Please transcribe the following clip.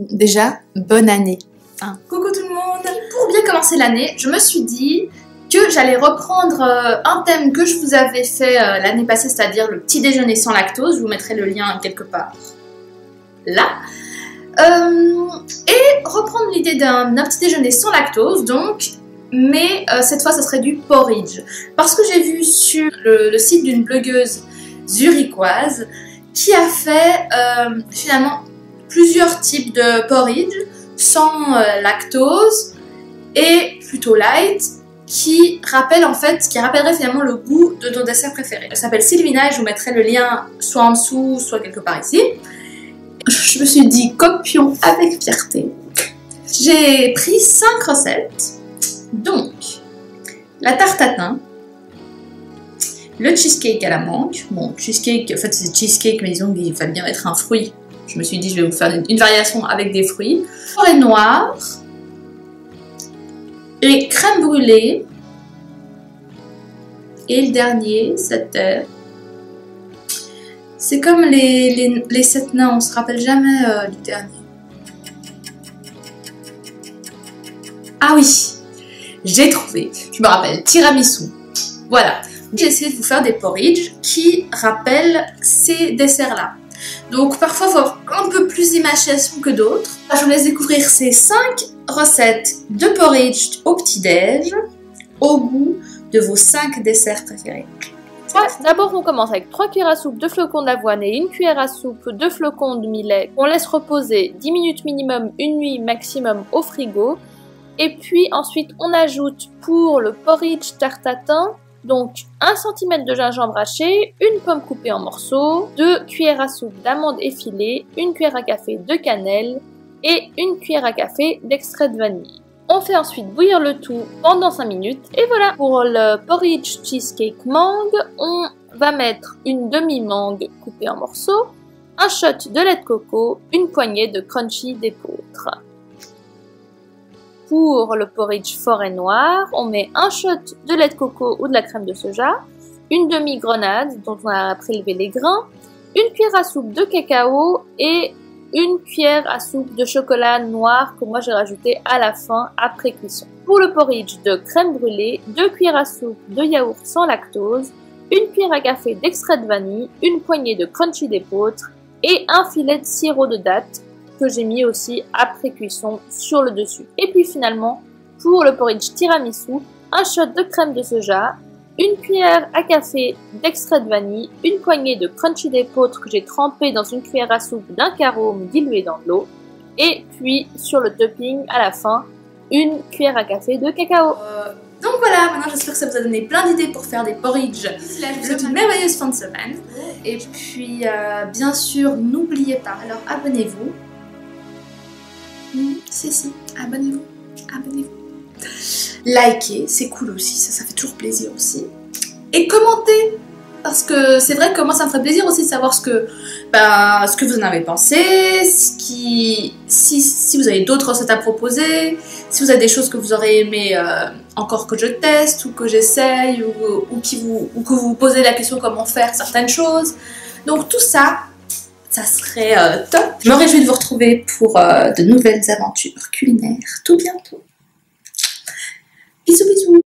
Déjà, bonne année. Hein. Coucou tout le monde. Pour bien commencer l'année, je me suis dit que j'allais reprendre un thème que je vous avais fait l'année passée, c'est-à-dire le petit déjeuner sans lactose. Je vous mettrai le lien quelque part là. Et reprendre l'idée d'un petit déjeuner sans lactose, donc, mais cette fois, ce serait du porridge. Parce que j'ai vu sur le site d'une blogueuse zurichoise qui a fait finalement plusieurs types de porridge sans lactose et plutôt light, qui rappellerait finalement le goût de ton dessert préféré. Elle s'appelle Sylvina et je vous mettrai le lien soit en dessous, soit quelque part ici. Je me suis dit copions avec fierté. J'ai pris 5 recettes, donc la tarte à thym, le cheesecake à la mangue. Bon, cheesecake, en fait c'est cheesecake, mais disons qu'il fallait bien mettre un fruit. Je me suis dit, je vais vous faire une variation avec des fruits. Forêt noire, et crème brûlée. Et le dernier, c'était... C'est comme les 7 nains, on se rappelle jamais du dernier. Ah oui, j'ai trouvé, je me rappelle, tiramisu. Voilà, j'ai essayé de vous faire des porridge qui rappellent ces desserts-là. Donc parfois il faut avoir un peu plus d'imagination que d'autres. Je vous laisse découvrir ces 5 recettes de porridge au petit-déj au goût de vos 5 desserts préférés. D'abord on commence avec 3 cuillères à soupe de flocons d'avoine et 1 cuillère à soupe de flocons de millet. On laisse reposer 10 minutes minimum, une nuit maximum au frigo. Et puis ensuite on ajoute pour le porridge tarte à thym donc 1 cm de gingembre haché, une pomme coupée en morceaux, 2 cuillères à soupe d'amandes effilées, 1 cuillère à café de cannelle et 1 cuillère à café d'extrait de vanille. On fait ensuite bouillir le tout pendant 5 minutes et voilà. Pour le porridge cheesecake mangue, on va mettre une demi-mangue coupée en morceaux, un shot de lait de coco, une poignée de crunchy d'épeautre. Pour le porridge forêt noire, on met un shot de lait de coco ou de la crème de soja, une demi-grenade dont on a prélevé les grains, une cuillère à soupe de cacao et une cuillère à soupe de chocolat noir que moi j'ai rajouté à la fin après cuisson. Pour le porridge de crème brûlée, 2 cuillères à soupe de yaourt sans lactose, une cuillère à café d'extrait de vanille, une poignée de crunchy d'épeautre et un filet de sirop de date que j'ai mis aussi après cuisson sur le dessus. Et puis finalement, pour le porridge tiramisu, un shot de crème de soja, une cuillère à café d'extrait de vanille, une poignée de crunchy d'épeautre que j'ai trempé dans une cuillère à soupe d'un caraume dilué dans de l'eau, et puis sur le topping à la fin, une cuillère à café de cacao. Donc voilà, maintenant j'espère que ça vous a donné plein d'idées pour faire des porridge. Là, je vous souhaite une merveilleuse fin de semaine. Et puis bien sûr, n'oubliez pas, alors abonnez-vous. Si, abonnez-vous. Likez, c'est cool aussi, ça fait toujours plaisir aussi. Et commentez, parce que c'est vrai que moi ça me ferait plaisir aussi de savoir ce que vous en avez pensé, si vous avez d'autres recettes à proposer, si vous avez des choses que vous aurez aimé encore que je teste ou que j'essaye ou que vous vous posez la question comment faire certaines choses. Donc tout ça, ça serait top. Je me réjouis de vous retrouver pour de nouvelles aventures culinaires tout bientôt. Bisous bisous.